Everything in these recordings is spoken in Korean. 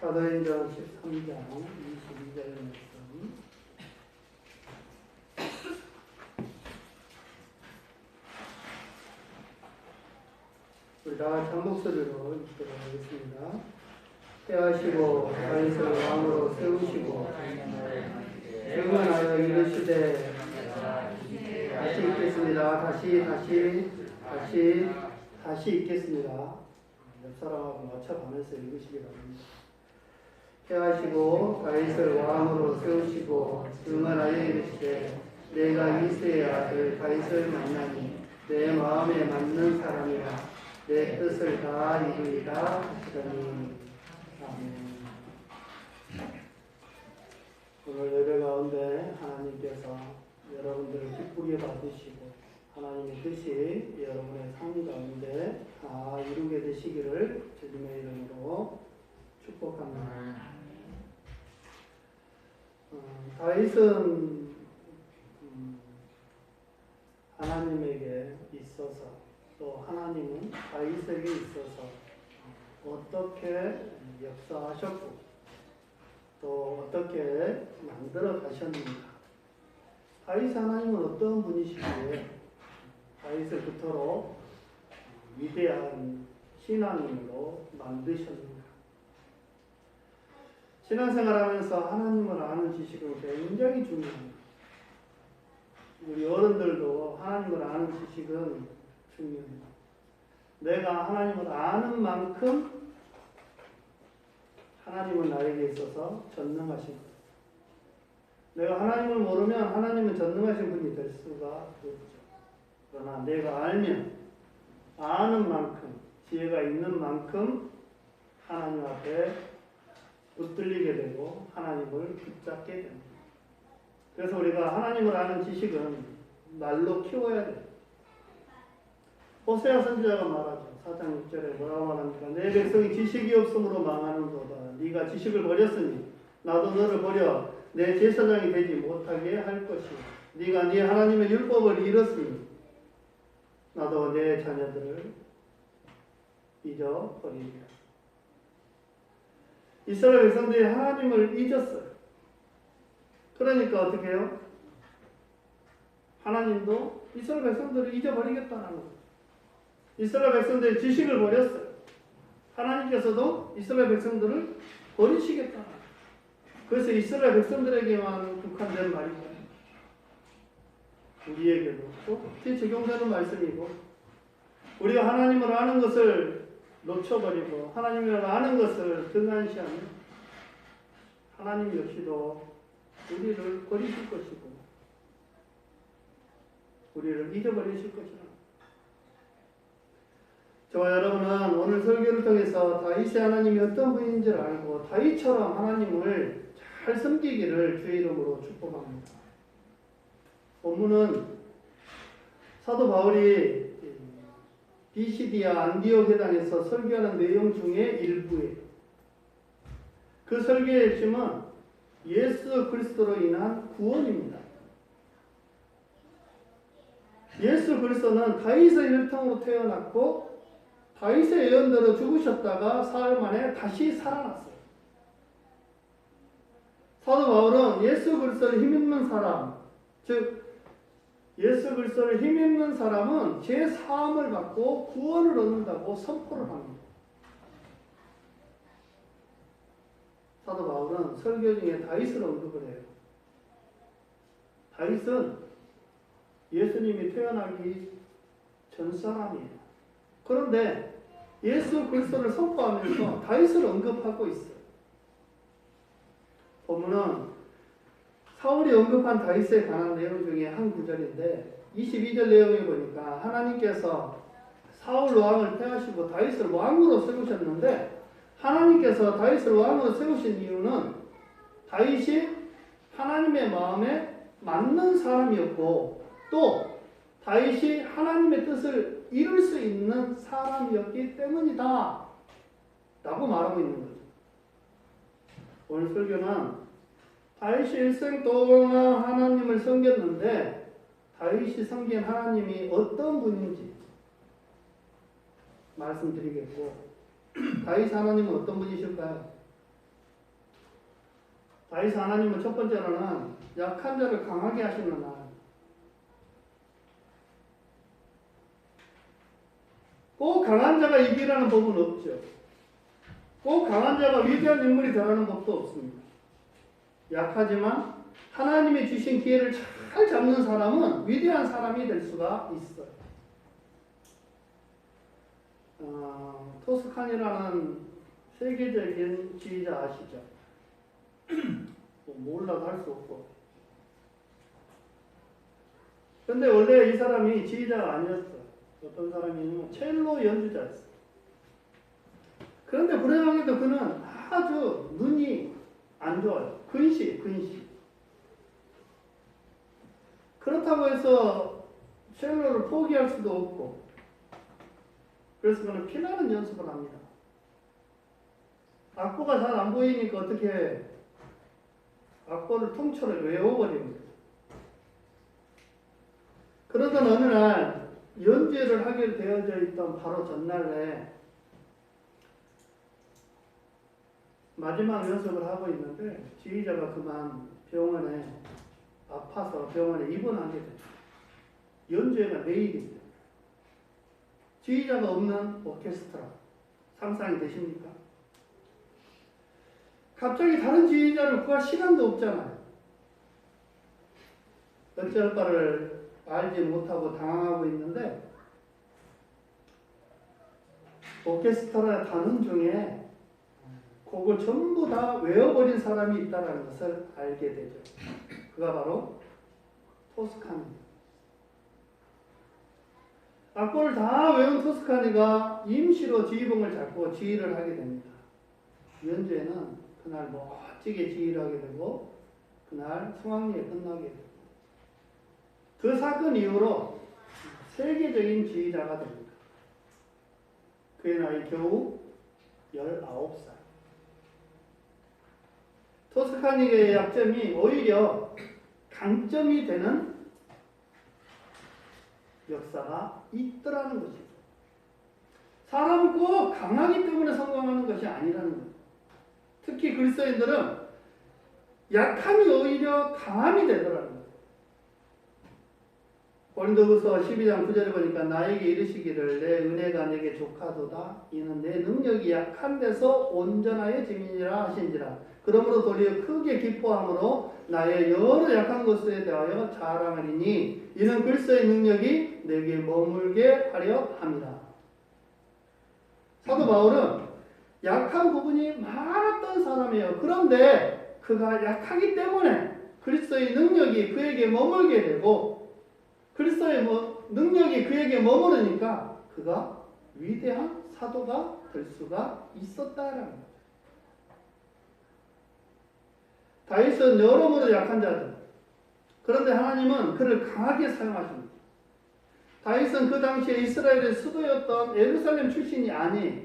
사도행전 13장 22절 말씀. 우리 다 같이 한 목소리로 읽도록 하겠습니다. 태하시고 다윗을 왕으로 세우시고 증언하여 이르시되 다시 읽겠습니다. 다시 읽겠습니다. 옆 사람하고 맞춰가면서 읽으시기 바랍니다. 태하시고 다윗을 왕으로 세우시고 증언하여 이르시되 내가 이새의 아들 다윗을 만나니 내 마음에 맞는 사람이라 내 뜻을 다 이루리라 하시더니. 아멘. 오늘 예배 가운데 하나님께서 여러분들을 기쁘게 받으시고 하나님의 뜻이 여러분의 삶 가운데 다 이루게 되시기를 주님의 이름으로 축복합니다. 다윗은 하나님에게 있어서 또 하나님은 다윗에게 있어서 어떻게 역사하셨고 또 어떻게 만들어 가셨는가. 다윗 하나님은 어떤 분이시기에 다윗을 그토록 위대한 신앙인으로 만드셨는가. 신앙생활하면서 하나님을 아는 지식은 굉장히 중요합니다. 우리 어른들도 하나님을 아는 지식은 중요합니다. 내가 하나님을 아는 만큼 하나님은 나에게 있어서 전능하신 것. 내가 하나님을 모르면 하나님은 전능하신 분이 될 수가 없죠. 그러나 내가 알면 아는 만큼 지혜가 있는 만큼 하나님 앞에 붙들리게 되고 하나님을 붙잡게 됩니다. 그래서 우리가 하나님을 아는 지식은 날로 키워야 돼요. 호세아 선지자가 말하죠. 4장 6절에 뭐라고 말합니까? 내 백성이 지식이 없음으로 망하는도다. 네가 지식을 버렸으니 나도 너를 버려 내 제사장이 되지 못하게 할 것이요. 네가 네 하나님의 율법을 잃었으니 나도 내 자녀들을 잊어버리리라. 이스라엘 백성들이 하나님을 잊었어요. 그러니까 어떻게 해요? 하나님도 이스라엘 백성들을 잊어버리겠다는 거예요. 이스라엘 백성들이 지식을 버렸어요. 하나님께서도 이스라엘 백성들을 버리시겠다는 거예요. 그래서 이스라엘 백성들에게만 국한된 말이죠. 우리에게도 똑같이 적용되는 말씀이고, 우리가 하나님을 아는 것을 놓쳐버리고 하나님을 아는 것을 등한시하면 하나님 역시도 우리를 버리실 것이고 우리를 잊어버리실 것이라. 저와 여러분은 오늘 설교를 통해서 다윗의 하나님이 어떤 분인지를 알고 다윗처럼 하나님을 잘 섬기기를 주의 이름으로 축복합니다. 본문은 사도 바울이 비시디아 안디옥 회당에서 설교하는 내용 중에 일부예요. 그 설교의 핵심은 예수 그리스도로 인한 구원입니다. 예수 그리스도는 다윗의 혈통으로 태어났고 다윗의 예언대로 죽으셨다가 사흘 만에 다시 살아났어요. 사도 바울은 예수 그리스도를 힘입는 사람, 즉 예수 그리스도를 힘입는 사람은 제 사함을 받고 구원을 얻는다고 선포를 합니다. 사도 바울은 설교 중에 다윗을 언급을 해요. 다윗은 예수님이 태어나기 전 사람이에요. 그런데 예수 그리스도를 선포하면서 다윗을 언급하고 있어요. 본문은 사울이 언급한 다윗에 관한 내용 중에 한 구절인데 22절 내용에 보니까 하나님께서 사울 왕을 폐하시고 다윗을 왕으로 세우셨는데 하나님께서 다윗을 왕으로 세우신 이유는 다윗이 하나님의 마음에 맞는 사람이었고 또 다윗이 하나님의 뜻을 이룰 수 있는 사람이었기 때문이다 라고 말하고 있는 거죠. 오늘 설교는 다윗이 일생 동안 하나님을 섬겼는데 다윗이 섬긴 하나님이 어떤 분인지 말씀드리겠고 다윗 하나님은 어떤 분이실까요? 다윗 하나님은 첫 번째로는 약한 자를 강하게 하시는 하나님. 꼭 강한 자가 이기라는 법은 없죠. 꼭 강한 자가 위대한 인물이 되라는 법도 없습니다. 약하지만 하나님이 주신 기회를 잘 잡는 사람은 위대한 사람이 될 수가 있어요. 토스칸이라는 세계적인 지휘자 아시죠? 몰라도 할 수 없고. 근데 원래 이 사람이 지휘자가 아니었어요. 어떤 사람이냐면 첼로 연주자였어요. 그런데 불행하게도 그는 아주 눈이 안 좋아요. 근시. 그렇다고 해서 첼로를 포기할 수도 없고, 그래서 그는 피나는 연습을 합니다. 악보가 잘 안 보이니까 어떻게 악보를 통째로 외워버립니다. 그러던 어느 날 연주회를 하게 되어져 있던 바로 전날에 마지막 연습을 하고 있는데 지휘자가 그만 병원에 아파서 병원에 입원하게 됩니다. 연주회가 내일입니다. 지휘자가 없는 오케스트라 상상이 되십니까? 갑자기 다른 지휘자를 구할 시간도 없잖아요. 어찌할 바를 알지 못하고 당황하고 있는데 오케스트라 단원 중에 곡을 전부 다 외워버린 사람이 있다는 것을 알게 되죠. 그가 바로 토스카니입니다. 악보를 다 외운 토스카니가 임시로 지휘봉을 잡고 지휘를 하게 됩니다. 연주회는 그날 멋지게 지휘를 하게 되고 그날 성황리에 끝나게 됩니다. 그 사건 이후로 세계적인 지휘자가 됩니다. 그의 나이 겨우 19살. 토스카니의 약점이 오히려 강점이 되는 역사가 있더라는 것이죠. 사람은 꼭 강하기 때문에 성공하는 것이 아니라는 거예요. 특히 그리스도인들은 약함이 오히려 강함이 되더라는 거예요. 고린도후서 12장 9절에 보니까 나에게 이르시기를 내 은혜가 내게 족하도다 이는 내 능력이 약한 데서 온전하여 짐이니라 하신지라. 그러므로 도리어 크게 기뻐함으로 나의 여러 약한 것에 대하여 자랑하리니 이는 그리스도의 능력이 내게 머물게 하려 함이라. 사도 바울은 약한 부분이 많았던 사람이에요. 그런데 그가 약하기 때문에 그리스도의 능력이 그에게 머물게 되고 그리스도의 능력이 그에게 머무르니까 그가 위대한 사도가 될 수가 있었다라는 거죠. 다윗은 여러모로 약한 자죠. 그런데 하나님은 그를 강하게 사용하십니다. 다윗은 그 당시에 이스라엘의 수도였던 예루살렘 출신이 아니에요.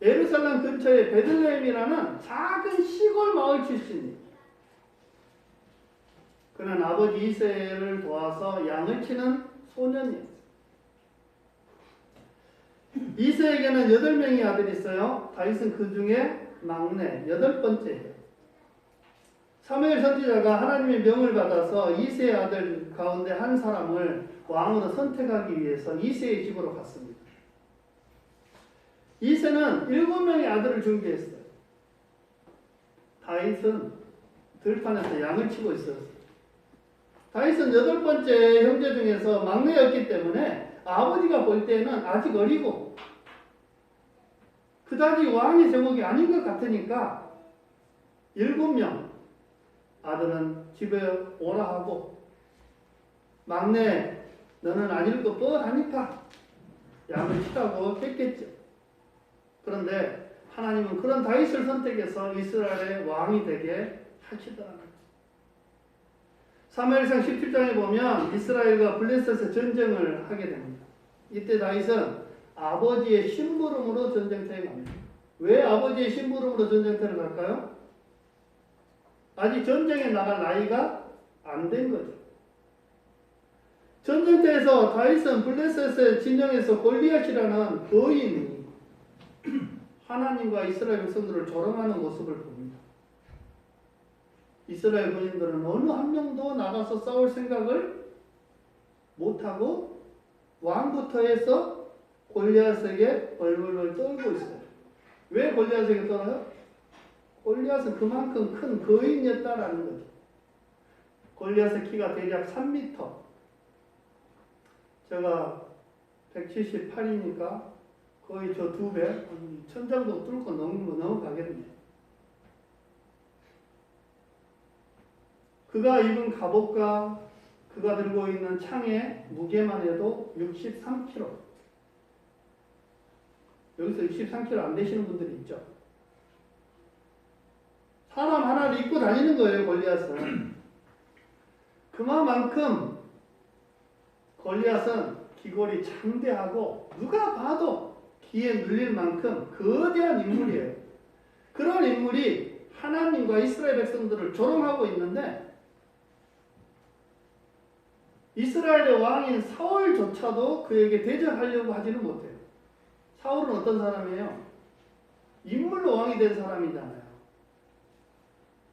예루살렘 근처에 베들레헴이라는 작은 시골 마을 출신이에요. 그는 아버지 이새를 도와서 양을 치는 소년이었어요. 이새에게는 8명의 아들이 있어요. 다윗은 그 중에 막내 8번째예요. 사무엘 선지자가 하나님의 명을 받아서 이새의 아들 가운데 한 사람을 왕으로 선택하기 위해서 이새의 집으로 갔습니다. 이새는 7명의 아들을 준비했어요. 다윗은 들판에서 양을 치고 있었어요. 다윗은 8번째 형제 중에서 막내였기 때문에 아버지가 볼 때는 아직 어리고 그다지 왕의 제목이 아닌 것 같으니까 7명 아들은 집에 오라 하고 막내 너는 아닐 거 뻔하니까 양을 치라고 했겠죠. 그런데 하나님은 그런 다윗을 선택해서 이스라엘의 왕이 되게 하시더라고요. 사무엘상 17장에 보면 이스라엘과 블레셋의 전쟁을 하게 됩니다. 이때 다윗은 아버지의 심부름으로 전쟁터에 갑니다. 왜 아버지의 심부름으로 전쟁터를 갈까요? 아직 전쟁에 나갈 나이가 안 된 거죠. 전쟁터에서 다윗은 블레셋의 진영에서 골리앗이라는 거인이 하나님과 이스라엘 백성들을 조롱하는 모습을 봅니다. 이스라엘 군인들은 어느 한 명도 나가서 싸울 생각을 못하고 왕부터 해서 골리앗에게 벌벌벌 떨고 있어요. 왜 골리앗에게 떨어요? 골리앗은 그만큼 큰 거인이었다라는 거죠. 골리앗의 키가 대략 3m. 제가 178이니까 거의 저 2배, 천장도 뚫고 넘어가겠네요. 그가 입은 갑옷과 그가 들고 있는 창의 무게만 해도 63kg. 여기서 63kg 안 되시는 분들이 있죠. 사람 하나를 입고 다니는 거예요, 골리앗은. 그만큼 골리앗은 기골이 장대하고 누가 봐도 기에 눌릴 만큼 거대한 인물이에요. 그런 인물이 하나님과 이스라엘 백성들을 조롱하고 있는데 이스라엘의 왕인 사울조차도 그에게 대적하려고 하지는 못해요. 사울은 어떤 사람이에요? 인물로 왕이 된 사람이잖아요.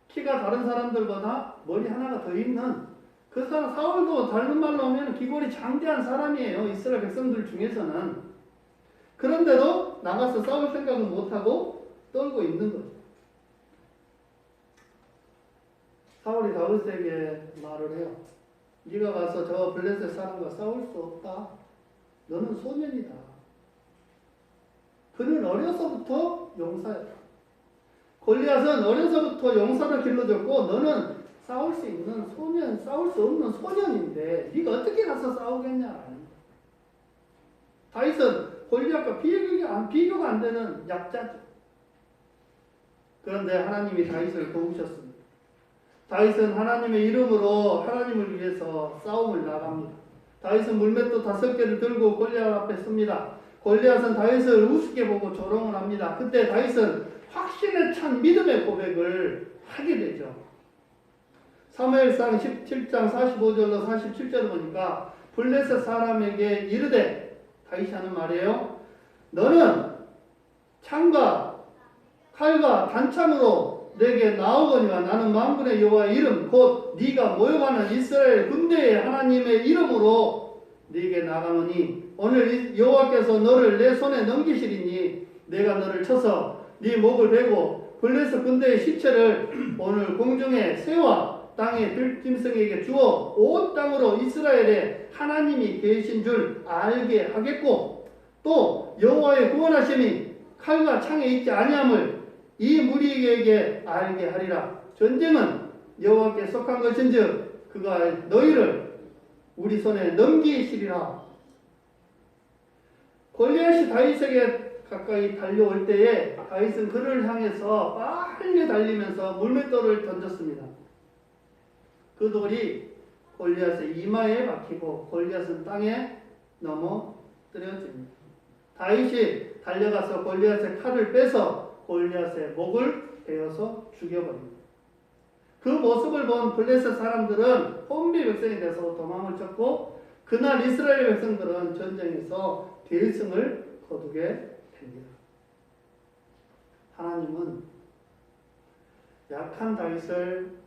키가 다른 사람들보다 머리 하나가 더 있는 그 사람, 사울도 다른 말로 하면 기골이 장대한 사람이에요. 이스라엘 백성들 중에서는. 그런데도 나가서 싸울 생각은 못하고 떨고 있는 거죠. 사울이 다윗에게 말을 해요. 네가 가서 저 블레셋 사람과 싸울 수 없다. 너는 소년이다. 그는 어려서부터 용사였다. 골리앗은 어려서부터 용사를 길러줬고 너는 싸울 수 있는 소년, 싸울 수 없는 소년인데 네가 어떻게 가서 싸우겠냐. 다윗은 골리앗과 비교가 안 되는 약자죠. 그런데 하나님이 다윗을 도우셨습니다. 다윗은 하나님의 이름으로 하나님을 위해서 싸움을 나갑니다. 다윗은 물맷돌 5개를 들고 골리앗 앞에 섭니다. 골리앗은 다윗을 우습게 보고 조롱을 합니다. 그때 다윗은 확신에 찬 믿음의 고백을 하게 되죠. 사무엘상 17장 45절로 47절을 보니까 블레셋 사람에게 이르되, 다윗이 하는 말이에요. 너는 창과 칼과 단창으로 내게 나오거니와 나는 만군의 여호와의 이름 곧 네가 모여가는 이스라엘 군대의 하나님의 이름으로 네게 나가노니 오늘 여호와께서 너를 내 손에 넘기시리니 내가 너를 쳐서 네 목을 베고 블레셋 군대의 시체를 오늘 공중의 새와 땅의 들짐승에게 주어 온 땅으로 이스라엘에 하나님이 계신 줄 알게 하겠고 또 여호와의 구원하심이 칼과 창에 있지 아니함을 이 무리에게 알게 하리라. 전쟁은 여호와께 속한 것인즉 그가 너희를 우리 손에 넘기시리라. 골리앗이 다윗에게 가까이 달려올 때에 다윗은 그를 향해서 빨리 달리면서 물맷돌을 던졌습니다. 그 돌이 골리앗의 이마에 박히고 골리앗은 땅에 넘어뜨려집니다. 다윗이 달려가서 골리앗의 칼을 빼서 골리앗의 목을 베어서 죽여버립니다. 그 모습을 본 블레셋 사람들은 혼비 백성이 돼서 도망을 쳤고 그날 이스라엘 백성들은 전쟁에서 대승을 거두게 됩니다. 하나님은 약한 다윗을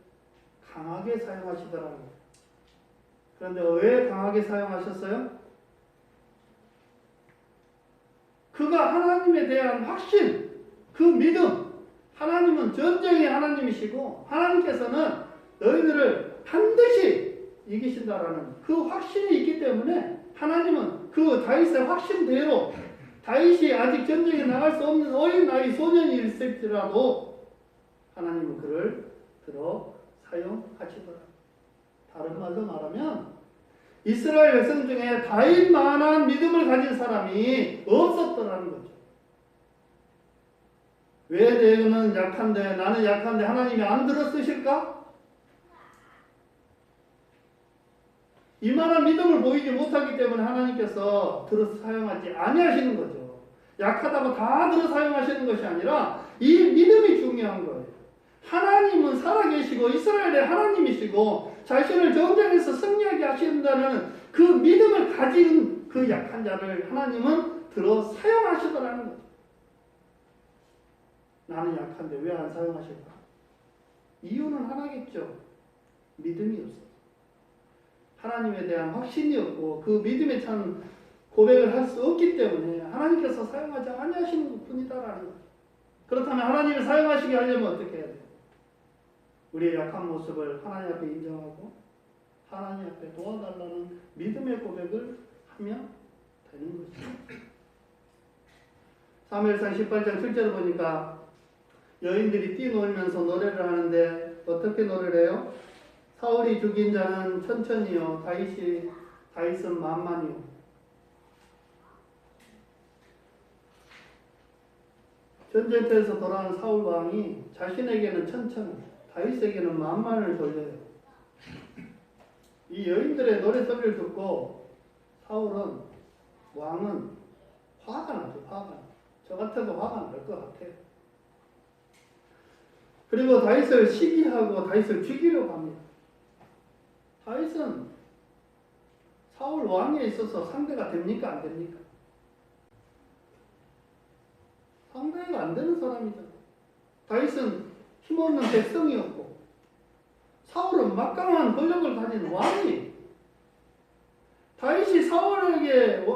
강하게 사용하시더라는 거예요. 그런데 왜 강하게 사용하셨어요? 그가 하나님에 대한 확신, 그 믿음, 하나님은 전쟁의 하나님이시고 하나님께서는 너희들을 반드시 이기신다라는 그 확신이 있기 때문에 하나님은 그 다윗의 확신대로 다윗이 아직 전쟁에 나갈 수 없는 어린 나이 소년일지라도 하나님은 그를 들어 사용하시더라. 다른 말로 말하면 이스라엘 백성 중에 다윗만한 믿음을 가진 사람이 없었더라는 거죠. 왜 너는 약한데 나는 약한데 하나님이 안 들어 쓰실까? 이만한 믿음을 보이지 못하기 때문에 하나님께서 들어 사용하지 아니하시는 거죠. 약하다고 다 들어 사용하시는 것이 아니라 이 믿음이 중요한 거예요. 하나님은 살아계시고 이스라엘의 하나님이시고 자신을 전쟁에서 승리하게 하신다는 그 믿음을 가진 그 약한 자를 하나님은 들어 사용하시더라는 거죠. 나는 약한데 왜 안 사용하실까? 이유는 하나겠죠. 믿음이 없어. 하나님에 대한 확신이 없고 그 믿음에 찬 고백을 할 수 없기 때문에 하나님께서 사용하지 아니하시는 것 뿐이다라는 거죠. 그렇다면 하나님이 사용하시게 하려면 어떻게 해야 돼요? 우리의 약한 모습을 하나님 앞에 인정하고 하나님 앞에 도와달라는 믿음의 고백을 하면 되는 것이죠. 사무엘상 18장 7절을 보니까 여인들이 뛰놀면서 노래를 하는데 어떻게 노래를 해요? 사울이 죽인 자는 천천히요 다윗은 만만히요. 전쟁터에서 돌아온 사울 왕이 자신에게는 천천히 다윗에게는 만만을 돌려요. 이 여인들의 노래소리를 듣고 사울은 왕은 화가 나죠. 화가 나. 저 같아도 화가 날 것 같아요. 그리고 다윗을 시기하고 다윗을 죽이려고 합니다. 다윗은 사울 왕에 있어서 상대가 됩니까? 안 됩니까? 상대가 안 되는 사람이잖아요. 다윗은 힘없는 백성이었고 사울은 막강한 권력을 가진 왕이 다윗이 사울에게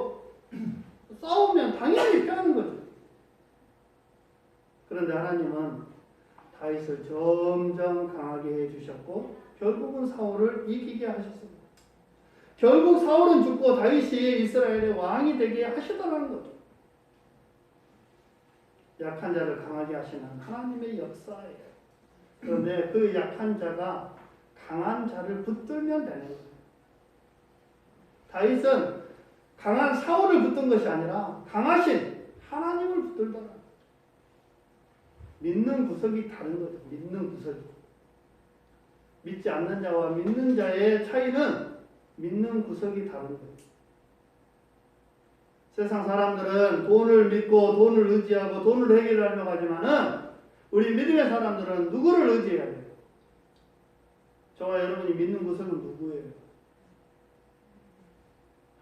싸우면 당연히 피하는 거죠. 그런데 하나님은 다윗을 점점 강하게 해주셨고 결국은 사울을 이기게 하셨습니다. 결국 사울은 죽고 다윗이 이스라엘의 왕이 되게 하시더라는 거죠. 약한 자를 강하게 하시는 하나님의 역사예요. 그런데 그 약한 자가 강한 자를 붙들면 되는 거예요. 다윗은 강한 사울을 붙든 것이 아니라 강하신 하나님을 붙들더라. 믿는 구석이 다른 거죠. 믿는 구석이. 믿지 않는 자와 믿는 자의 차이는 믿는 구석이 다른 거예요. 세상 사람들은 돈을 믿고 돈을 의지하고 돈을 해결하려고 하지만은 우리 믿음의 사람들은 누구를 의지해야 돼요? 저와 여러분이 믿는 구석은 누구예요?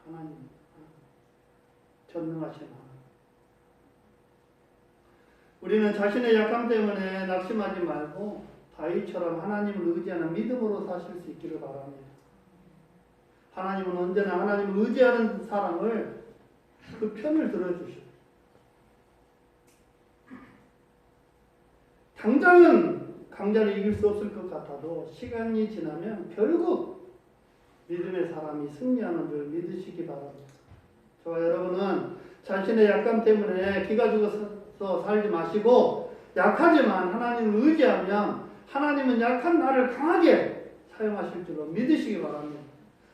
하나님. 전능하신 하나님. 우리는 자신의 약함 때문에 낙심하지 말고 다윗처럼 하나님을 의지하는 믿음으로 사실 수 있기를 바랍니다. 하나님은 언제나 하나님을 의지하는 사람을 그 편을 들어주셔. 당장은 강자를 이길 수 없을 것 같아도 시간이 지나면 결국 믿음의 사람이 승리하는 줄 믿으시기 바랍니다. 저와 여러분은 자신의 약감 때문에 기가 죽어서 살지 마시고 약하지만 하나님을 의지하면 하나님은 약한 나를 강하게 사용하실 줄로 믿으시기 바랍니다.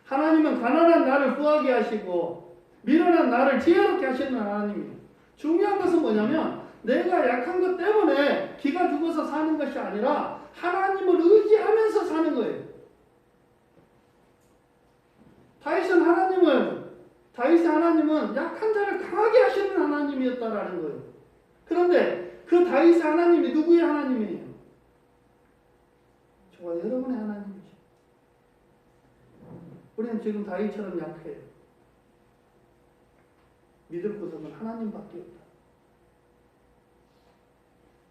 하나님은 가난한 나를 부하게 하시고 미련한 나를 지혜롭게 하시는 하나님이에요. 중요한 것은 뭐냐면 내가 약한 것 때문에 기가 죽어서 사는 것이 아니라 하나님을 의지하면서 사는 거예요. 다윗의 하나님은 약한 자를 강하게 하시는 하나님이었다라는 거예요. 그런데 그 다윗의 하나님이 누구의 하나님이에요? 저와 여러분의 하나님이죠. 우리는 지금 다윗처럼 약해요. 믿을 구석은 하나님밖에 없다.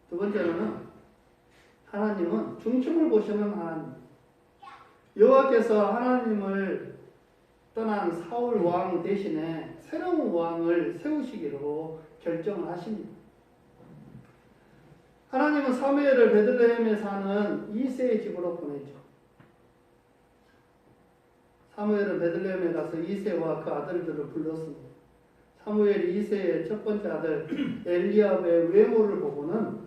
두 번째로는 하나님은 중심을 보시는 하나님. 여호와께서 하나님을 떠난 사울 왕 대신에 새로운 왕을 세우시기로 결정을 하십니다. 하나님은 사무엘을 베들레헴에 사는 이새의 집으로 보내죠. 사무엘은 베들레헴에 가서 이새와 그 아들들을 불렀습니다. 사무엘이 이새의 첫 번째 아들 엘리압의 외모를 보고는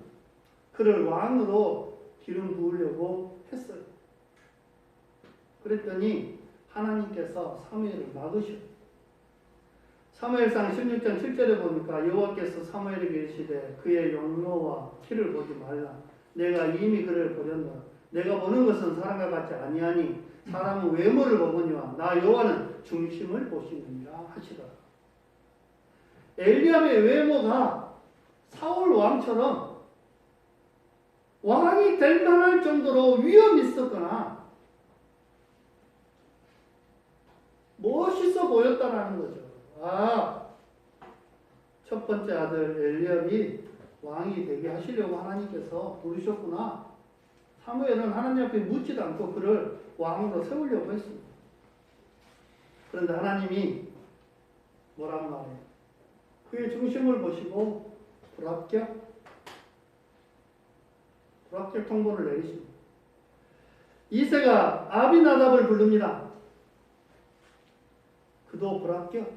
그를 왕으로 기름 부으려고 했어요. 그랬더니 하나님께서 사무엘을 막으셨어요. 사무엘상 16장 7절에 보니까 여호와께서 사무엘에게 이르시되 그의 용모와 키를 보지 말라. 내가 이미 그를 보렸노라. 내가 보는 것은 사람과 같지 아니하니 사람은 외모를 보거니와 나 여호와는 중심을 보시느니라 하시더라. 엘리압의 외모가 사울 왕처럼 왕이 될 만할 정도로 위엄이 있었거나 멋있어 보였다라는 거죠. 첫 번째 아들 엘리압이 왕이 되게 하시려고 하나님께서 부르셨구나. 사무엘은 하나님 앞에 묻지도 않고 그를 왕으로 세우려고 했습니다. 그런데 하나님이 뭐라고 말해요? 그의 중심을 보시고 불합격 통보를 내리십니다. 이새가 아비나답을 부릅니다. 그도 불합격.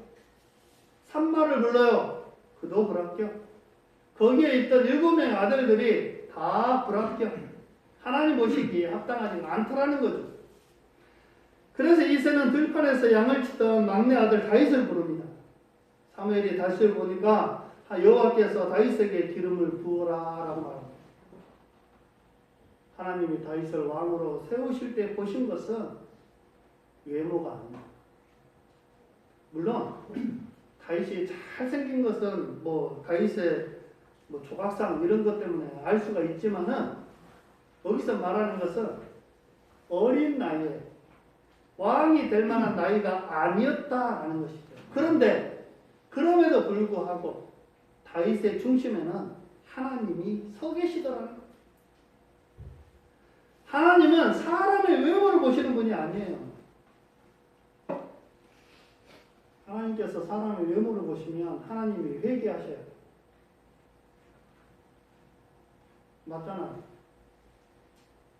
삼마를 불러요. 그도 불합격. 거기에 있던 7명의 아들들이 다 불합격. 하나님 보시기에 합당하지 않더라는 거죠. 그래서 이새는 들판에서 양을 치던 막내 아들 다윗을 부릅니다. 사무엘이 다윗을 보니까 여호와께서 다윗에게 기름을 부어라라고 말합니다. 하나님이 다윗을 왕으로 세우실 때 보신 것은 외모가 아닙니다. 물론 다윗이 잘생긴 것은 다윗의 조각상 이런 것 때문에 알 수가 있지만은 여기서 말하는 것은 어린 나이에 왕이 될 만한 나이가 아니었다라는 것이죠. 그런데 그럼에도 불구하고 다윗의 중심에는 하나님이 서 계시더라는 거예요. 하나님은 사람의 외모를 보시는 분이 아니에요. 하나님께서 사람의 외모를 보시면 하나님이 회개하셔요. 맞잖아요.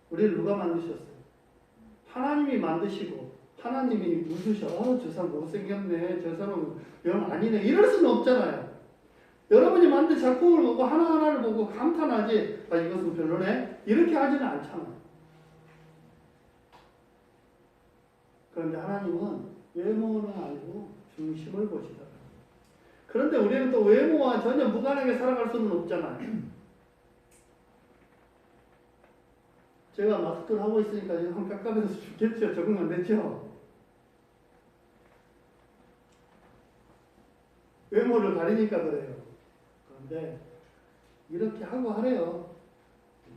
우리를 누가 만드셨어요? 하나님이 만드시고 하나님이 웃으셔. 저 사람 못생겼네. 저 사람 영 아니네. 이럴 수는 없잖아요. 여러분이 만든 작품을 보고 하나하나를 보고 감탄하지 이것은 별로네. 이렇게 하지는 않잖아요. 그런데 하나님은 외모는 아니고 중심을 보시더라고요. 그런데 우리는 또 외모와 전혀 무관하게 살아갈 수는 없잖아요. 제가 마스크를 하고 있으니까 한 깜깜해서 죽겠죠. 적응 안 됐죠. 외모를 가리니까 그래요. 그런데 이렇게 하고 하래요.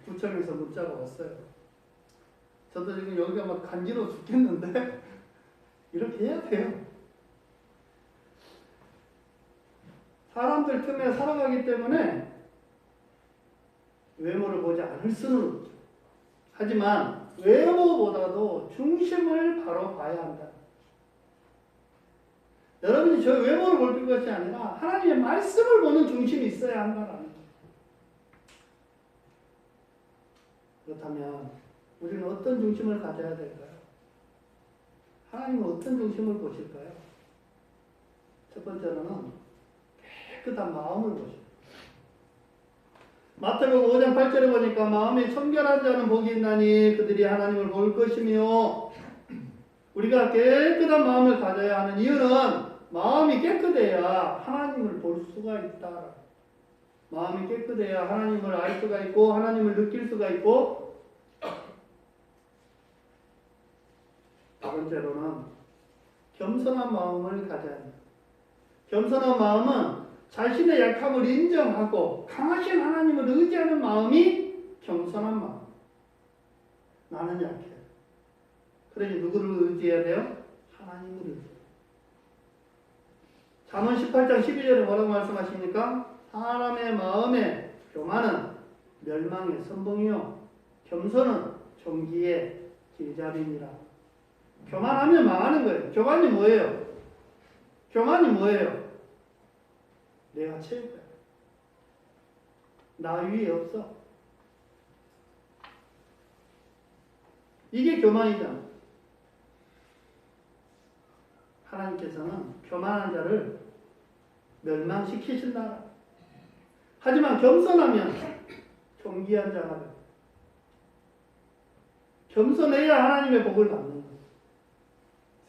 구청에서 문자가 왔어요. 저도 지금 여기가 막 간지러워 죽겠는데 이렇게 해야 돼요. 사람들 틈에 살아가기 때문에 외모를 보지 않을 수는 없죠. 하지만 외모보다도 중심을 바로 봐야 한다. 여러분이 저 외모를 볼 것이 아니라 하나님의 말씀을 보는 중심이 있어야 한다는 거예요. 그렇다면 우리는 어떤 중심을 가져야 될까요? 하나님은 어떤 중심을 보실까요? 첫 번째로는 깨끗한 마음을 보십니다. 마태복음 5장 8절에 보니까 마음이 청결한 자는 복이 있나니 그들이 하나님을 볼 것이며, 우리가 깨끗한 마음을 가져야 하는 이유는 마음이 깨끗해야 하나님을 볼 수가 있다. 마음이 깨끗해야 하나님을 알 수가 있고 하나님을 느낄 수가 있고, 두 번째로는 겸손한 마음을 가져야 합니다. 겸손한 마음은 자신의 약함을 인정하고 강하신 하나님을 의지하는 마음이 겸손한 마음. 나는 약해. 그러니 누구를 의지해야 돼요? 하나님을 의지해야 돼요. 잠언 18장 12절에 뭐라고 말씀하십니까? 사람의 마음에 교만은 멸망의 선봉이요 겸손은 존귀의 길잡이니라. 교만하면 망하는 거예요. 교만이 뭐예요? 교만이 뭐예요? 내가 최고야. 나 위에 없어. 이게 교만이잖아. 하나님께서는 교만한 자를 멸망시키신다. 하지만 겸손하면 존귀한 자가 돼. 겸손해야 하나님의 복을 받는 거예요.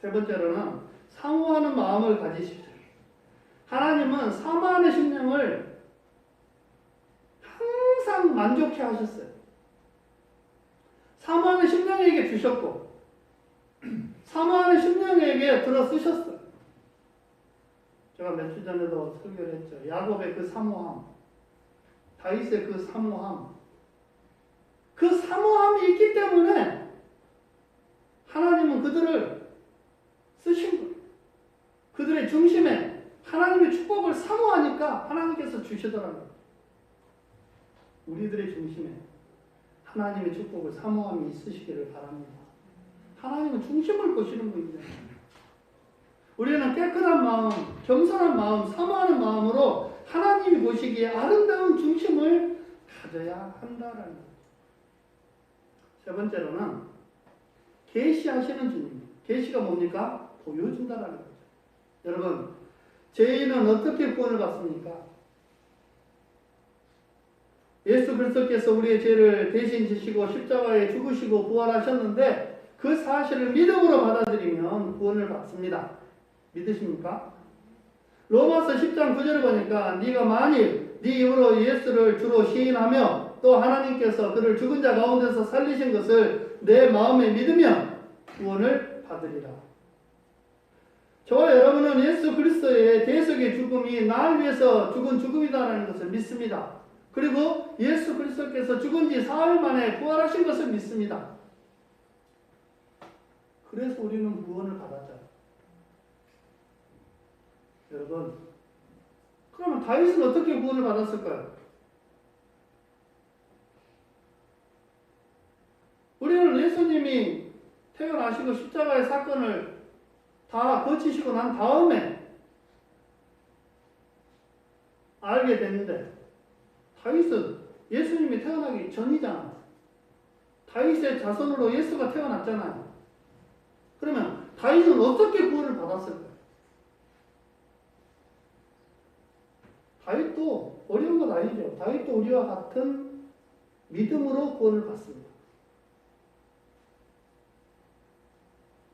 세 번째로는 사모하는 마음을 가지십시오. 하나님은 사모하는 심령을 항상 만족해 하셨어요. 사모하는 심령에게 주셨고 사모하는 심령에게 들어 쓰셨어요. 제가 몇 주 전에도 설교를 했죠. 야곱의 그 사모함, 다윗의 그 사모함, 그 사모함이 있기 때문에 하나님은 그들을 쓰신 거예요. 그들의 중심에 하나님의 축복을 사모하니까 하나님께서 주시더라고요. 우리들의 중심에 하나님의 축복을 사모함이 있으시기를 바랍니다. 하나님은 중심을 보시는 분이잖아요. 우리는 깨끗한 마음, 겸손한 마음, 사모하는 마음으로 하나님이 보시기에 아름다운 중심을 가져야 한다라는 거예요. 세 번째로는 계시하시는 주님. 계시가 뭡니까? 보여준다라는 거죠. 여러분, 죄인은 어떻게 구원을 받습니까? 예수 그리스도께서 우리의 죄를 대신 지시고 십자가에 죽으시고 부활하셨는데 그 사실을 믿음으로 받아들이면 구원을 받습니다. 믿으십니까? 로마서 10장 9절을 보니까 네가 만일 네 입으로 예수를 주로 시인하며 또 하나님께서 그를 죽은 자 가운데서 살리신 것을 내 마음에 믿으면 구원을 받으리라. 저와 여러분은 예수 그리스도의 대속의 죽음이 나를 위해서 죽은 죽음이다라는 것을 믿습니다. 그리고 예수 그리스도께서 죽은 지 사흘 만에 부활하신 것을 믿습니다. 그래서 우리는 구원을 받았잖아요. 여러분, 그러면 다윗은 어떻게 구원을 받았을까요? 우리는 예수님이 태어나시고 십자가의 사건을 다 거치시고 난 다음에 알게 됐는데 다윗은 예수님이 태어나기 전이잖아요. 다윗의 자손으로 예수가 태어났잖아요. 그러면 다윗은 어떻게 구원을 받았을까요? 다윗도 어려운 건 아니죠. 다윗도 우리와 같은 믿음으로 구원을 받습니다.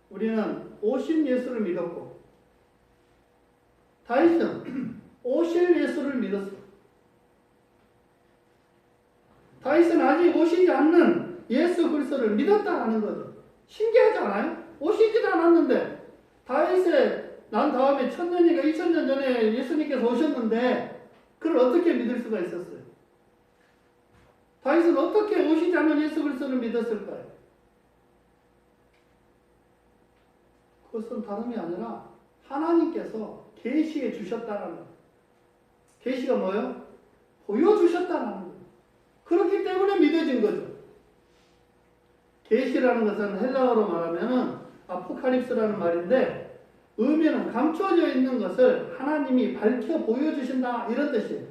우리는 오신 예수를 믿었고 다윗은 오실 예수를 믿었어요. 다윗은 아직 오시지 않는 예수 그리스도를 믿었다라는 거죠. 신기하지 않아요? 오시지도 않았는데 다윗의 난 다음에 1000년인가 2000년 전에 예수님께서 오셨는데 그걸 어떻게 믿을 수가 있었어요? 다윗은 어떻게 오시지 않는 예수 그리스도를 믿었을까요? 그것은 다름이 아니라 하나님께서 계시해 주셨다라는 거예요. 계시가 뭐예요? 보여주셨다라는 거예요. 그렇기 때문에 믿어진 거죠. 계시라는 것은 헬라어로 말하면은 아포칼립스라는 말인데 의미는 감춰져 있는 것을 하나님이 밝혀 보여주신다 이런 뜻이에요.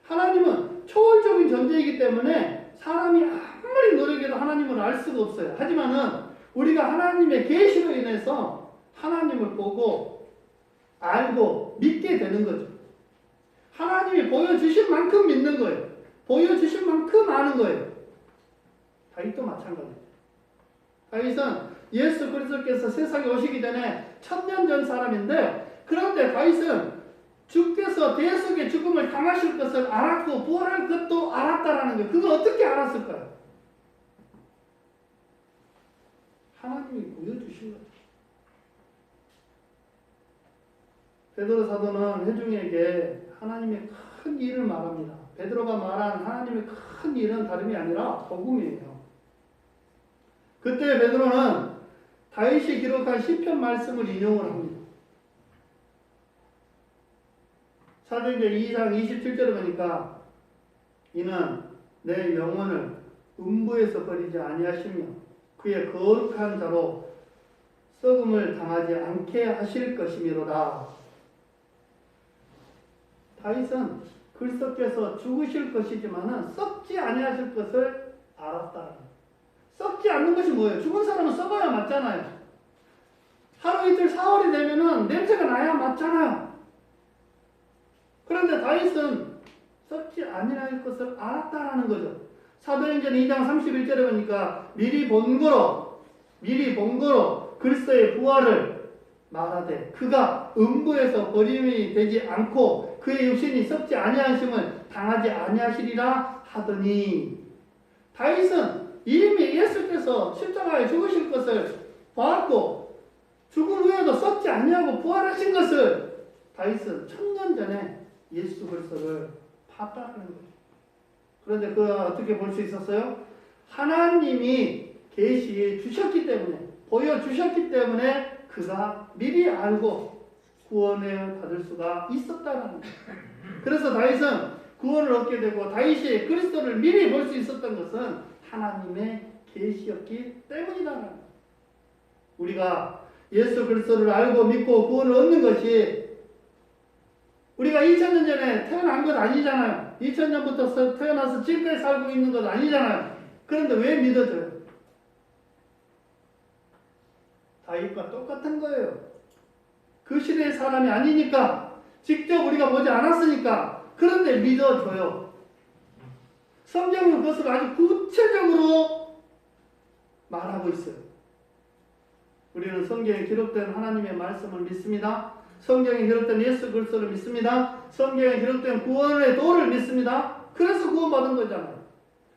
하나님은 초월적인 존재이기 때문에 사람이 아무리 노력해도 하나님을 알 수가 없어요. 하지만은 우리가 하나님의 계시로 인해서 하나님을 보고 알고 믿게 되는 거죠. 하나님이 보여주신 만큼 믿는 거예요. 보여주신 만큼 아는 거예요. 다윗도 마찬가지예요. 다윗은 예수 그리스도께서 세상에 오시기 전에 1000년 전 사람인데 그런데 다윗은 주께서 대속의 죽음을 당하실 것을 알았고 부활할 것도 알았다라는 거예요. 그걸 어떻게 알았을까요? 하나님이 보여주신 거죠. 베드로 사도는 회중에게 하나님의 큰 일을 말합니다. 베드로가 말한 하나님의 큰 일은 다름이 아니라 복음이에요. 그때 베드로는 다윗이 기록한 시편 말씀을 인용을 합니다. 사도행전 2장 27절에 보니까 이는 내 영혼을 음부에서 버리지 아니하시며 그의 거룩한 자로 썩음을 당하지 않게 하실 것이미로다. 다윗은 그리스도께서 죽으실 것이지만은 썩지 아니하실 것을 알았다. 썩지 않는 것이 뭐예요? 죽은 사람은 썩어야 맞잖아요. 하루 이틀 사흘이 되면은 냄새가 나야 맞잖아요. 그런데 다윗은 썩지 아니할 것을 알았다라는 거죠. 사도행전 2장 31절에 보니까 미리 본 거로 그리스도의 부활을 말하되 그가 음부에서 버림이 되지 않고 그의 육신이 썩지 아니하심을 당하지 아니하시리라 하더니 다윗은 이미 예수께서 십자가에 죽으실 것을 봤고 죽은 후에도 썩지 아니하고 부활하신 것을 다윗은 1000년 전에 예수 그리스도를 봤다는 거예요. 그런데 그가 어떻게 볼 수 있었어요? 하나님이 계시해 주셨기 때문에 보여주셨기 때문에 그가 미리 알고 구원을 받을 수가 있었다는 거예요. 그래서 다윗은 구원을 얻게 되고 다윗이 그리스도를 미리 볼 수 있었던 것은 하나님의 계시였기 때문이다. 우리가 예수 그리스도를 알고 믿고 구원을 얻는 것이 우리가 2000년 전에 태어난 것 아니잖아요. 2000년부터 태어나서 지금까지 살고 있는 것 아니잖아요. 그런데 왜 믿어져요? 다윗과 똑같은 거예요. 그 시대의 사람이 아니니까, 직접 우리가 보지 않았으니까, 그런데 믿어줘요. 성경은 그것을 아주 구체적으로 말하고 있어요. 우리는 성경에 기록된 하나님의 말씀을 믿습니다. 성경에 기록된 예수 그리스도를 믿습니다. 성경에 기록된 구원의 도를 믿습니다. 그래서 구원받은 거잖아요.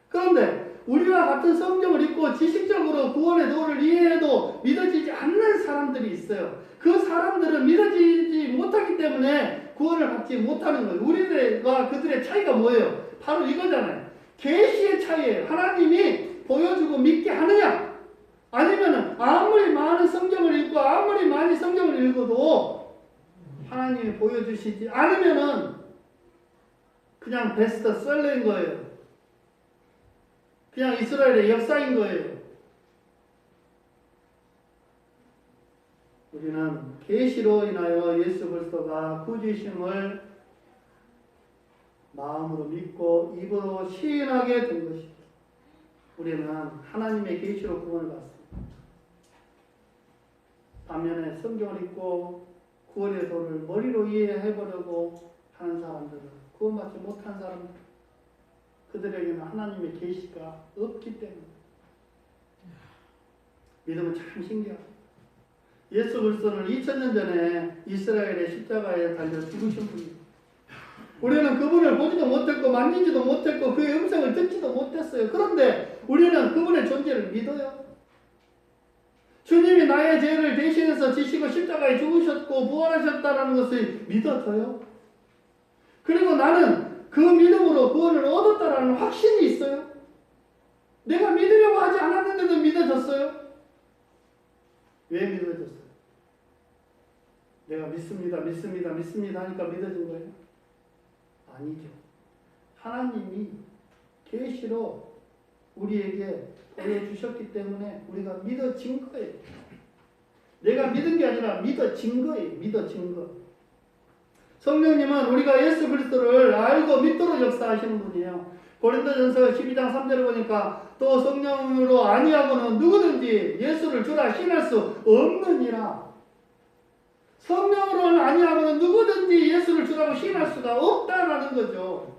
그런데 우리와 같은 성경을 읽고 지식적으로 구원의 도를 이해해도 믿어지지 않는 사람들이 있어요. 그 사람들은 믿어지지 못하기 때문에 구원을 받지 못하는 거예요. 우리들과 그들의 차이가 뭐예요? 바로 이거잖아요. 계시의 차이예요. 하나님이 보여주고 믿게 하느냐, 아니면은 아무리 많은 성경을 읽고 아무리 많이 성경을 읽어도 하나님이 보여주시지 않으면은 그냥 베스트셀러인 거예요. 그냥 이스라엘의 역사인 거예요. 우리는 계시로 인하여 예수 그리스도가 구주이심을 마음으로 믿고 입으로 시인하게 된 것이죠. 우리는 하나님의 계시로 구원을 받습니다. 반면에 성경을 읽고 구원의 도를 머리로 이해해보려고 하는 사람들은, 구원받지 못한 사람들, 그들에게는 하나님의 계시가 없기 때문에. 믿으면 참 신기하다. 예수 그리스도는 2000년 전에 이스라엘의 십자가에 달려 죽으신 분이에요. 우리는 그분을 보지도 못했고 만지지도 못했고 그의 음성을 듣지도 못했어요. 그런데 우리는 그분의 존재를 믿어요. 주님이 나의 죄를 대신해서 지시고 십자가에 죽으셨고 부활하셨다는 것을 믿어져요. 그리고 나는 그 믿음으로 구원을 얻었다라는 확신이 있어요. 내가 믿으려고 하지 않았는데도 믿어졌어요. 왜 믿어졌어요? 내가 믿습니다 하니까 믿어진 거예요? 아니죠. 하나님이 계시로 우리에게 보여주셨기 때문에 우리가 믿어진 거예요. 내가 믿은 게 아니라 믿어진 거예요. 믿어진 거. 성령님은 우리가 예수 그리스도를 알고 믿도록 역사하시는 분이에요. 고린도전서 12장 3절을 보니까 또 성령으로 아니하고는 누구든지 예수를 주라 신할 수 없느니라. 성령으로는 아니하고는 누구든지 예수를 주라고 신할 수가 없다라는 거죠.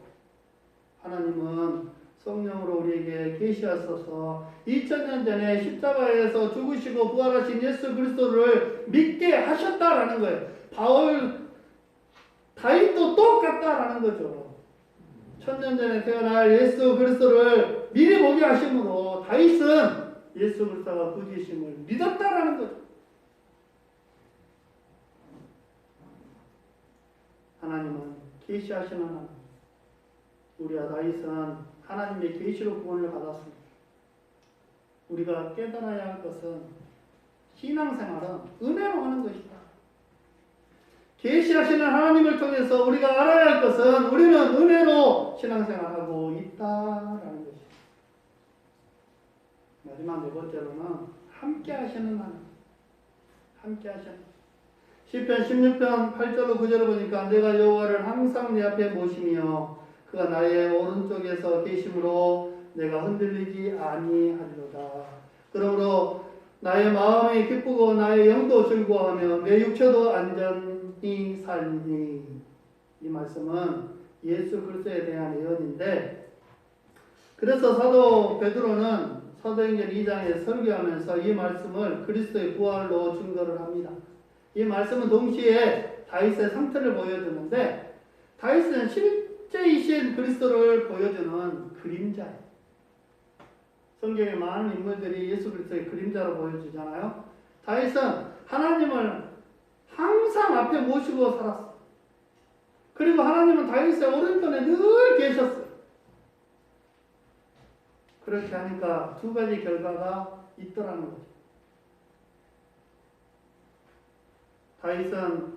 하나님은 성령으로 우리에게 계시하셔서 2000년 전에 십자가에서 죽으시고 부활하신 예수 그리스도를 믿게 하셨다라는 거예요. 다윗도 똑같다라는 거죠. 1000년 전에 태어날 예수 그리스도를 미리 보게 하심으로 다윗은 예수 그리스도가 구주이심을 믿었다라는 거죠. 하나님은 계시하시는 하나님. 우리와 다윗은 하나님의 계시로 구원을 받았습니다. 우리가 깨달아야 할 것은 신앙생활은 은혜로 하는 것이다. 계시하시는 하나님을 통해서 우리가 알아야 할 것은 우리는 은혜로 신앙생활하고 있다라는 것입니다. 마지막 네 번째로는 함께 하시는 하나님. 함께 하시는 시편 16편 8절로 9절을 보니까 내가 여호와를 항상 내 앞에 모시며 그가 나의 오른쪽에서 계심으로 내가 흔들리지 아니하리로다. 그러므로 나의 마음이 기쁘고 나의 영도 즐거워하며 내 육체도 안전히 살리니. 이 말씀은 예수 그리스도에 대한 예언인데, 그래서 사도 베드로는 사도행전 2장에 설교하면서 이 말씀을 그리스도의 부활로 증거를 합니다. 이 말씀은 동시에 다윗의 상태를 보여주는데, 다윗은 실제이신 그리스도를 보여주는 그림자예요. 성경에 많은 인물들이 예수 그리스도의 그림자로 보여주잖아요. 다윗은 하나님을 항상 앞에 모시고 살았어요. 그리고 하나님은 다윗의 오른편에 늘 계셨어요. 그렇게 하니까 두 가지 결과가 있더라는 거죠. 다윗은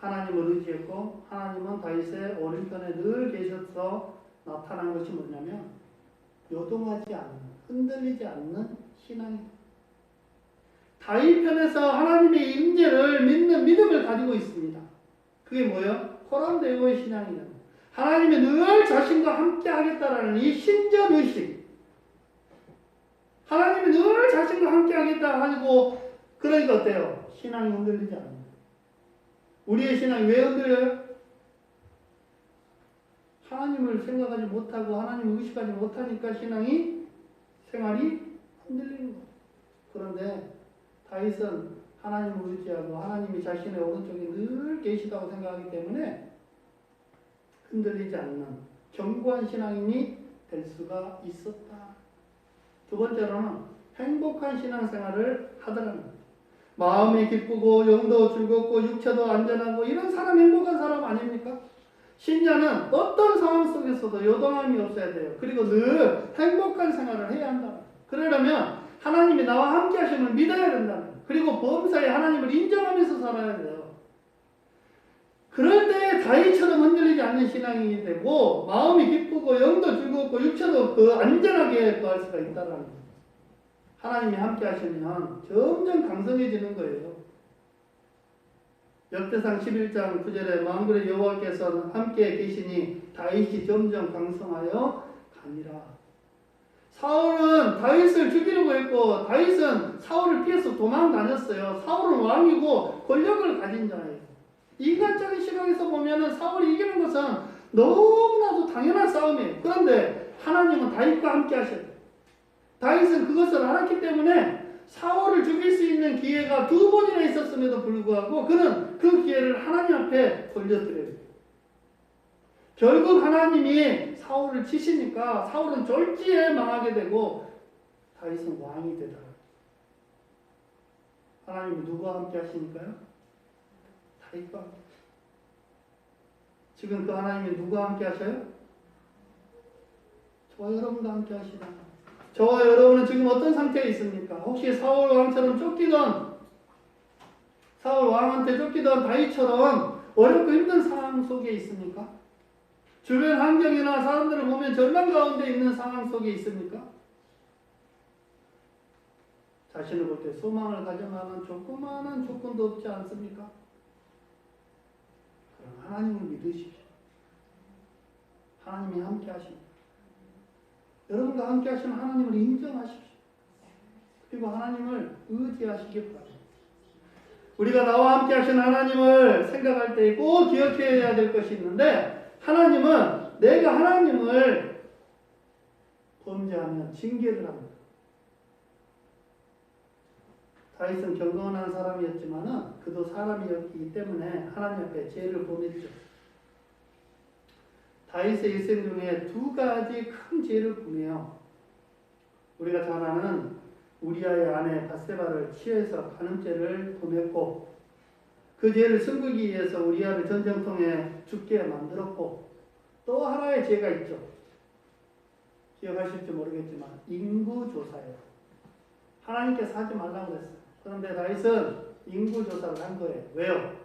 하나님을 의지했고 하나님은 다윗의 오른편에 늘 계셔서 나타난 것이 뭐냐면 요동하지 않는, 흔들리지 않는 신앙입니다. 다윗 편에서 하나님의 임재를 믿는 믿음을 가지고 있습니다. 그게 뭐예요? 호람대오의 신앙이에요. 하나님이 늘 자신과 함께 하겠다라는 이 신전의식. 하나님이 늘 자신과 함께 하겠다 가지고 그러니까 어때요? 신앙이 흔들리지 않아요. 우리의 신앙이 왜 흔들려요? 하나님을 생각하지 못하고 하나님을 의식하지 못하니까 신앙이 생활이 흔들리는 거예요. 그런데 다윗은 하나님을 의지하고 하나님이 자신의 오른쪽에 늘 계시다고 생각하기 때문에 흔들리지 않는 견고한 신앙인이 될 수가 있었다. 두 번째로는 행복한 신앙생활을 하더라는 거예요. 마음이 기쁘고 영도 즐겁고 육체도 안전하고 이런 사람 행복한 사람 아닙니까? 신자는 어떤 상황 속에서도 요동함이 없어야 돼요. 그리고 늘 행복한 생활을 해야 한다. 그러려면 하나님이 나와 함께 하심을 믿어야 된다. 그리고 범사에 하나님을 인정하면서 살아야 돼요. 그럴 때 다윗처럼 흔들리지 않는 신앙이 되고 마음이 기쁘고 영도 즐겁고 육체도 안전하게 거할 수가 있다는 거예요. 하나님이 함께 하시면 점점 강성해지는 거예요. 역대상 11장 9절에 만군의 여호와께서는 함께 계시니 다윗이 점점 강성하여 가니라. 사울은 다윗을 죽이려고 했고 다윗은 사울을 피해서 도망 다녔어요. 사울은 왕이고 권력을 가진 자예요. 인간적인 시각에서 보면 사울이 이기는 것은 너무나도 당연한 싸움이에요. 그런데 하나님은 다윗과 함께 하셔요. 다윗은 그것을 알았기 때문에 사울을 죽일 수 있는 기회가 2번이나 있었음에도 불구하고 그는 그 기회를 하나님 앞에 돌려드려요. 결국 하나님이 사울을 치시니까 사울은 졸지에 망하게 되고 다윗은 왕이 되더라고요. 하나님이 누구와 함께 하시니까요? 다윗과 함께. 지금 그 하나님이 누구와 함께 하셔요? 저와 여러분과 함께 하시다. 저와 여러분은 지금 어떤 상태에 있습니까? 혹시 사울 왕처럼 쫓기던 사울 왕한테 쫓기던 다윗처럼 어렵고 힘든 상황 속에 있습니까? 주변 환경이나 사람들을 보면 절망 가운데 있는 상황 속에 있습니까? 자신을 볼 때 소망을 가져가는 조그마한 조건도 없지 않습니까? 그럼 하나님을 믿으십시오. 하나님이 함께 하십니다. 여러분과 함께 하시는 하나님을 인정하십시오. 그리고 하나님을 의지하시기 바랍니다. 우리가 나와 함께 하시는 하나님을 생각할 때 꼭 기억해야 될 것이 있는데 하나님은 내가 하나님을 범죄하면 징계를 합니다. 다윗은 경건한 사람이었지만은 그도 사람이었기 때문에 하나님 앞에 죄를 범했죠. 다윗의 일생 중에 2가지 큰 죄를 범해요. 우리가 잘 아는 우리아의 아내 밧세바를 취해서 간음죄를 범했고 그 죄를 승부기 위해서 우리아를 전쟁통에 죽게 만들었고 또 하나의 죄가 있죠. 기억하실지 모르겠지만 인구조사예요. 하나님께서 하지 말라고 했어요. 그런데 다윗은 인구조사를 한 거예요. 왜요?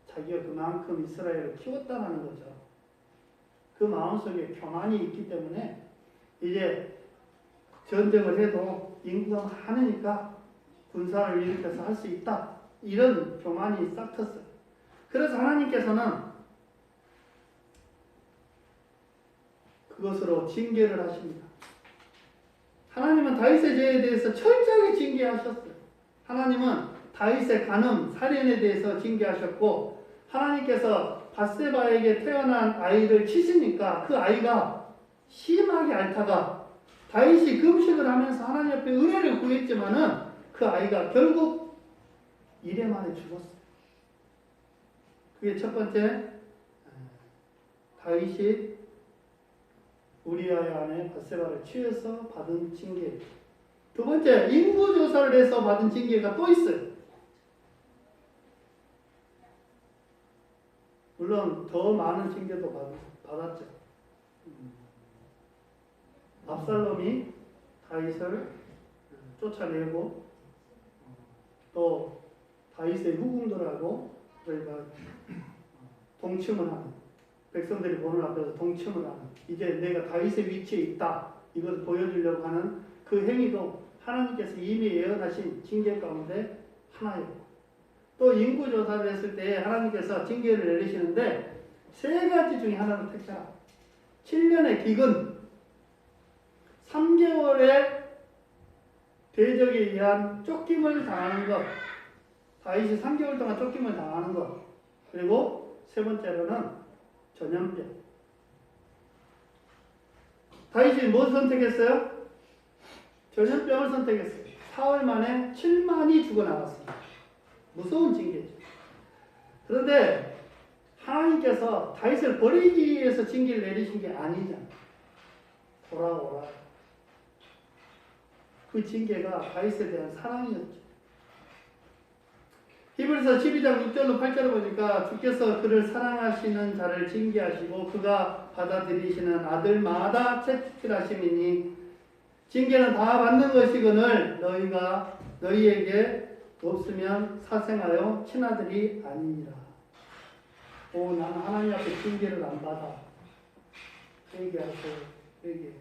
자기가 그만큼 이스라엘을 키웠다는 거죠. 그 마음속에 교만이 있기 때문에 이제 전쟁을 해도 인구가 많으니까 군사를 일으켜서 할 수 있다. 이런 교만이 싹 텄어요. 그래서 하나님께서는 그것으로 징계를 하십니다. 하나님은 다윗의 죄에 대해서 철저하게 징계하셨어요. 하나님은 다윗의 간음, 살인에 대해서 징계하셨고 하나님께서 밧세바에게 태어난 아이를 치시니까 그 아이가 심하게 앓다가 다윗이 금식을 하면서 하나님 앞에 은혜를 구했지만은 그 아이가 결국 이래 만에 죽었어요. 그게 첫 번째, 다윗이 우리아의 아내 밧세바를 취해서 받은 징계. 두 번째, 인구조사를 해서 받은 징계가 또 있어요. 물론 더 많은 징계도 받았죠. 압살롬이 다윗을 쫓아내고 또 다윗의 후궁들하고 그러니까 동침을 하는, 백성들이 보는 앞에서 동침을 하는, 이제 내가 다윗의 위치에 있다 이것을 보여주려고 하는 그 행위도 하나님께서 이미 예언하신 징계 가운데 하나였고, 또 인구조사를 했을 때 하나님께서 징계를 내리시는데 세 가지 중에 하나를 택하라. 7년의 기근, 3개월의 대적에 의한 쫓김을 당하는 것, 다윗이 3개월 동안 쫓김을 당하는 것, 그리고 세 번째로는 전염병. 다윗이 뭘 선택했어요? 전염병을 선택했어요. 4월 만에 7만이 죽어나갔습니다. 무서운 징계죠. 그런데 하나님께서 다윗을 버리기 위해서 징계를 내리신 게 아니잖아요. 돌아오라. 그 징계가 다윗에 대한 사랑이었죠. 히브리서 12장 6절로 8절을 보니까 주께서 그를 사랑하시는 자를 징계하시고 그가 받아들이시는 아들마다 채찍질하심이니 징계는 다 받는 것이거늘 너희가 너희에게 없으면 사생하여 친아들이 아니니라. 오, 나는 하나님 앞에 징계를 안 받아. 회개하고 회개.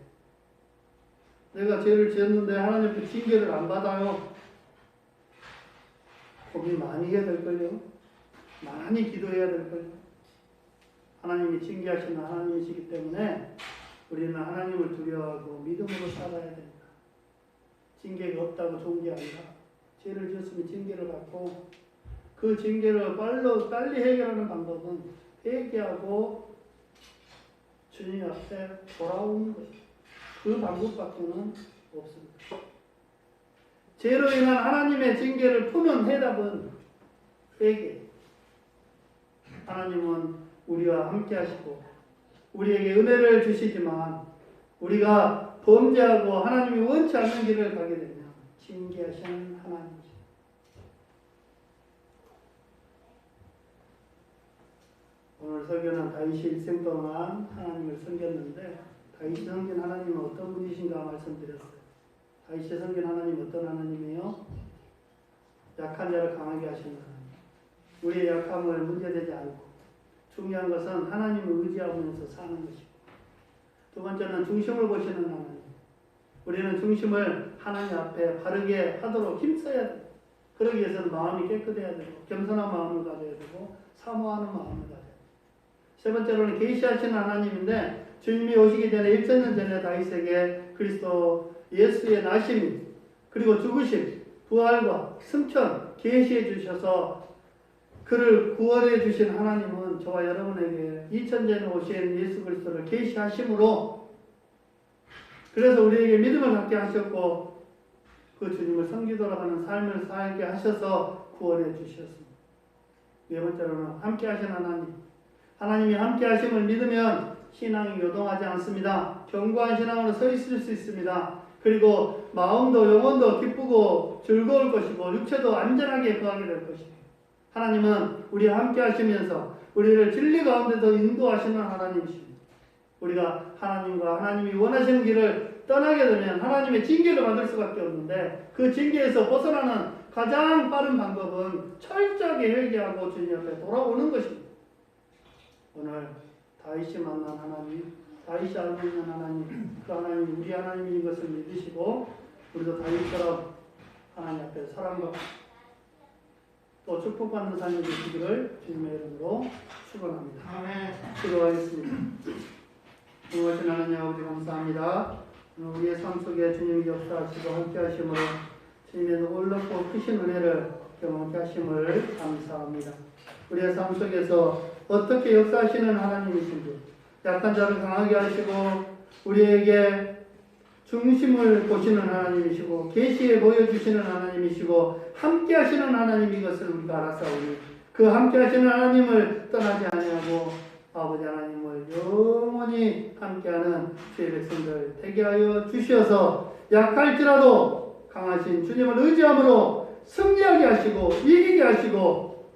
내가 죄를 지었는데 하나님 앞에 징계를 안 받아요. 고민 많이 해야 될걸요. 많이 기도해야 될걸요. 하나님이 징계하시는 하나님이시기 때문에 우리는 하나님을 두려워하고 믿음으로 살아야 됩니다. 징계가 없다고 좋은 게 아니라 죄를 지었으면 징계를 받고 그 징계를 빨리 해결하는 방법은 회개하고 주님 앞에 돌아오는 것입니다. 그 방법밖에는 없습니다. 죄로 인한 하나님의 징계를 푸는 해답은 회개. 하나님은 우리와 함께 하시고 우리에게 은혜를 주시지만 우리가 범죄하고 하나님이 원치 않는 길을 가게 되면 징계하시는 하나님이십니다. 오늘 설교는 다윗이 일생 동안 하나님을 섬겼는데 다윗이 섬긴 하나님은 어떤 분이신가 말씀드렸어요. 다윗이 섬긴 하나님 어떤 하나님이에요? 약한 자를 강하게 하시는 하나님. 우리의 약함을 문제되지 않고 중요한 것은 하나님을 의지하면서 사는 것이고, 두 번째는 중심을 보시는 하나님. 우리는 중심을 하나님 앞에 바르게 하도록 힘써야 돼요. 그러기 위해서는 마음이 깨끗해야 되고 겸손한 마음을 가져야 되고 사모하는 마음을 가져야 돼요. 세 번째로는 계시하시는 하나님인데 주님이 오시기 전에 1000년 전에 다윗에게 그리스도 예수의 나심 그리고 죽으심, 부활과 승천 계시해 주셔서 그를 구원해 주신 하나님은 저와 여러분에게 2000년에 오신 예수 그리스도를 계시하심으로 그래서 우리에게 믿음을 갖게 하셨고 그 주님을 섬기도록 하는 삶을 살게 하셔서 구원해 주셨습니다. 네 번째로는 함께 하신 하나님. 하나님이 함께 하심을 믿으면 신앙이 요동하지 않습니다. 견고한 신앙으로 서 있을 수 있습니다. 그리고 마음도 영혼도 기쁘고 즐거울 것이고 육체도 안전하게 거하게 될 것입니다. 하나님은 우리와 함께 하시면서 우리를 진리 가운데서 인도하시는 하나님이십니다. 우리가 하나님과 하나님이 원하시는 길을 떠나게 되면 하나님의 징계를 받을 수밖에 없는데 그 징계에서 벗어나는 가장 빠른 방법은 철저하게 회개하고 주님 앞에 돌아오는 것입니다. 오늘 다윗이 만난 하나님, 다윗이 알고 있는 하나님, 그 하나님이 우리 하나님인 것을 믿으시고 우리도 다윗처럼 하나님 앞에 사랑받고 또 축복받는 삶이 되시기를 주님의 이름으로 축원합니다. 기도하겠습니다. 무엇인 하나님 아버지 감사합니다. 우리의 삶 속에 주님이 역사하시고 함께 하심으로 주님의 놀랍고 크신 은혜를 경험케 하심을 감사합니다. 우리의 삶 속에서 어떻게 역사하시는 하나님이신지 약한 자를 강하게 하시고 우리에게 중심을 보시는 하나님이시고 계시에 보여주시는 하나님이시고 함께 하시는 하나님인 것을 우리가 알았사오니 그 함께 하시는 하나님을 떠나지 아니하고 아버지 하나님을 영원히 함께하는 주의 백성들 되게 하여 주시어서 약할지라도 강하신 주님을 의지함으로 승리하게 하시고 이기게 하시고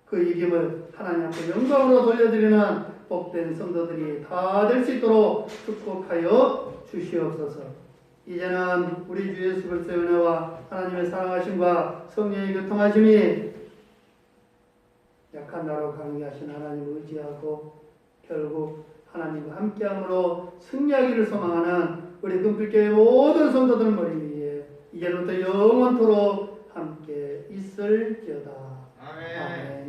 그 이김을 하나님 앞에 영광으로 돌려드리는 복된 성도들이 다 될 수 있도록 축복하여 주시옵소서. 이제는 우리 주 예수 그리스도의 은혜와 하나님의 사랑하심과 성령의 교통하심이 악한 나로 강의하신 하나님을 의지하고 결국 하나님과 함께함으로 승리하기를 소망하는 우리 금필교회 모든 성도들 머리 위에 이제부터 영원토록 함께 있을지어다. 아멘. 아멘.